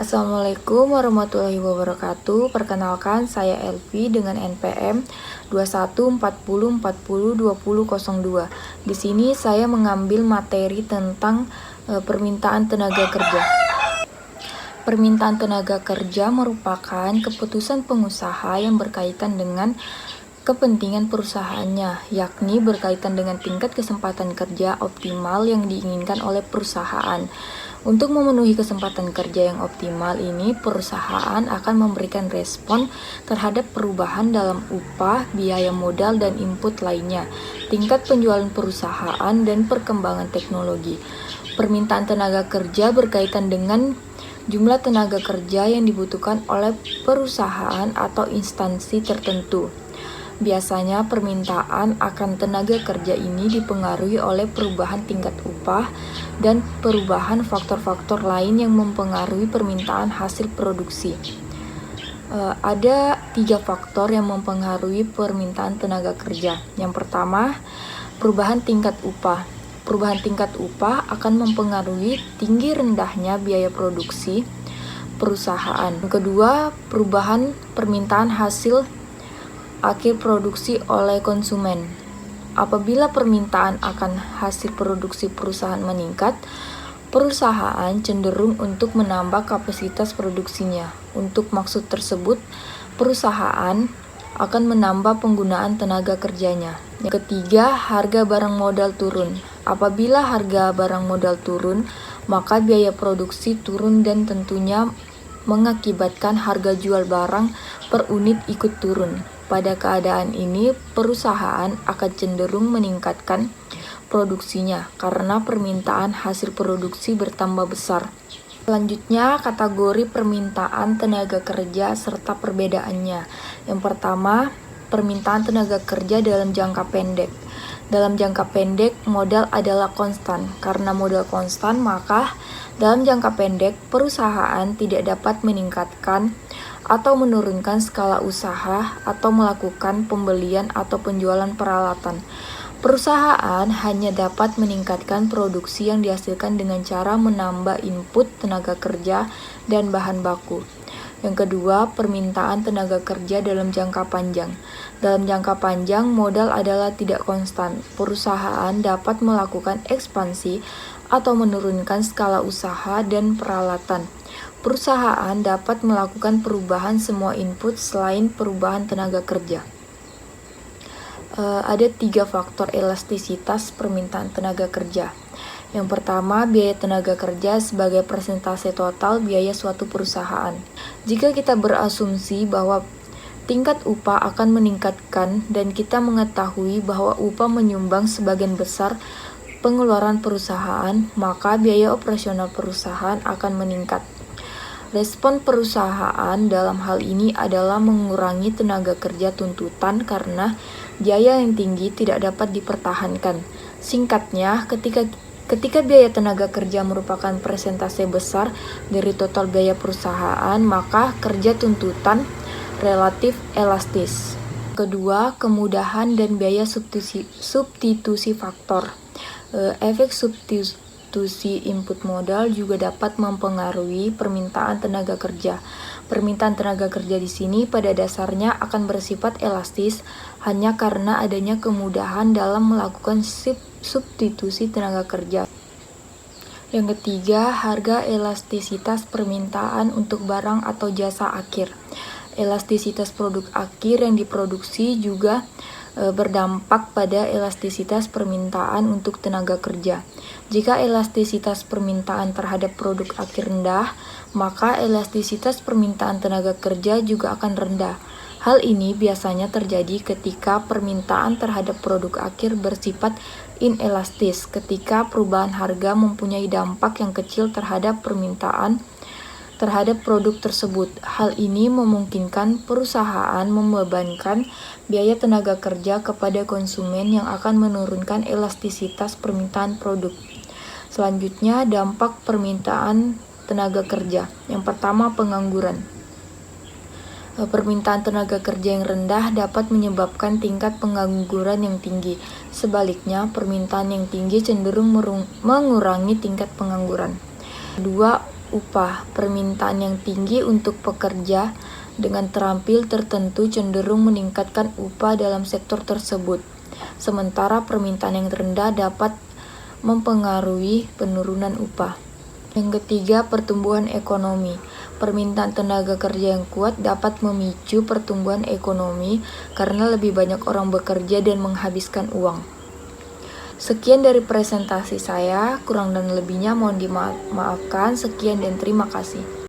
Assalamualaikum warahmatullahi wabarakatuh. Perkenalkan, saya Elvi dengan NPM 2140402002. Di sini saya mengambil materi tentang permintaan tenaga kerja. Permintaan tenaga kerja merupakan keputusan pengusaha yang berkaitan dengan kepentingan perusahaannya, yakni berkaitan dengan tingkat kesempatan kerja optimal yang diinginkan oleh perusahaan. Untuk memenuhi kesempatan kerja yang optimal ini, perusahaan akan memberikan respon terhadap perubahan dalam upah, biaya modal, dan input lainnya, tingkat penjualan perusahaan, dan perkembangan teknologi. Permintaan tenaga kerja berkaitan dengan jumlah tenaga kerja yang dibutuhkan oleh perusahaan atau instansi tertentu. Biasanya permintaan akan tenaga kerja ini dipengaruhi oleh perubahan tingkat upah dan perubahan faktor-faktor lain yang mempengaruhi permintaan hasil produksi. Ada 3 faktor yang mempengaruhi permintaan tenaga kerja. Yang pertama, perubahan tingkat upah. Perubahan tingkat upah akan mempengaruhi tinggi rendahnya biaya produksi perusahaan. Yang kedua, perubahan permintaan hasil akhir produksi oleh konsumen. Apabila permintaan akan hasil produksi perusahaan meningkat, perusahaan cenderung untuk menambah kapasitas produksinya. Untuk maksud tersebut, perusahaan akan menambah penggunaan tenaga kerjanya. Yang ketiga, harga barang modal turun. Apabila harga barang modal turun, maka biaya produksi turun dan tentunya mengakibatkan harga jual barang per unit ikut turun. Pada keadaan ini, perusahaan akan cenderung meningkatkan produksinya karena permintaan hasil produksi bertambah besar. Selanjutnya, kategori permintaan tenaga kerja serta perbedaannya. Yang pertama, permintaan tenaga kerja dalam jangka pendek. Dalam jangka pendek, modal adalah konstan. Karena modal konstan, maka dalam jangka pendek, perusahaan tidak dapat meningkatkan atau menurunkan skala usaha atau melakukan pembelian atau penjualan peralatan. Perusahaan hanya dapat meningkatkan produksi yang dihasilkan dengan cara menambah input tenaga kerja dan bahan baku. Yang kedua, permintaan tenaga kerja dalam jangka panjang. Dalam jangka panjang, modal adalah tidak konstan. Perusahaan dapat melakukan ekspansi atau menurunkan skala usaha dan peralatan. Perusahaan dapat melakukan perubahan semua input selain perubahan tenaga kerja. Ada 3 faktor elastisitas permintaan tenaga kerja. Yang pertama, biaya tenaga kerja sebagai persentase total biaya suatu perusahaan. Jika kita berasumsi bahwa tingkat upah akan meningkatkan dan kita mengetahui bahwa upah menyumbang sebagian besar pengeluaran perusahaan, maka biaya operasional perusahaan akan meningkat. Respon perusahaan dalam hal ini adalah mengurangi tenaga kerja tuntutan karena biaya yang tinggi tidak dapat dipertahankan. Singkatnya, ketika biaya tenaga kerja merupakan persentase besar dari total biaya perusahaan, maka kerja tuntutan relatif elastis. Kedua, kemudahan dan biaya substitusi faktor. Efek substitusi input modal juga dapat mempengaruhi permintaan tenaga kerja. Permintaan tenaga kerja di sini pada dasarnya akan bersifat elastis hanya karena adanya kemudahan dalam melakukan substitusi tenaga kerja. Yang ketiga, harga elastisitas permintaan untuk barang atau jasa akhir. Elastisitas produk akhir yang diproduksi juga berdampak pada elastisitas permintaan untuk tenaga kerja. Jika elastisitas permintaan terhadap produk akhir rendah, maka elastisitas permintaan tenaga kerja juga akan rendah. Hal ini biasanya terjadi ketika permintaan terhadap produk akhir bersifat inelastis, ketika perubahan harga mempunyai dampak yang kecil terhadap permintaan terhadap produk tersebut. Hal ini memungkinkan perusahaan membebankan biaya tenaga kerja kepada konsumen yang akan menurunkan elastisitas permintaan produk. Selanjutnya, dampak permintaan tenaga kerja. Yang pertama, pengangguran. Permintaan tenaga kerja yang rendah dapat menyebabkan tingkat pengangguran yang tinggi. Sebaliknya, permintaan yang tinggi cenderung mengurangi tingkat pengangguran. Kedua, upah. Permintaan yang tinggi untuk pekerja dengan terampil tertentu cenderung meningkatkan upah dalam sektor tersebut, sementara permintaan yang rendah dapat mempengaruhi penurunan upah. Yang ketiga, pertumbuhan ekonomi. Permintaan tenaga kerja yang kuat dapat memicu pertumbuhan ekonomi karena lebih banyak orang bekerja dan menghabiskan uang. Sekian dari presentasi saya, kurang dan lebihnya mohon dimaafkan. Sekian dan terima kasih.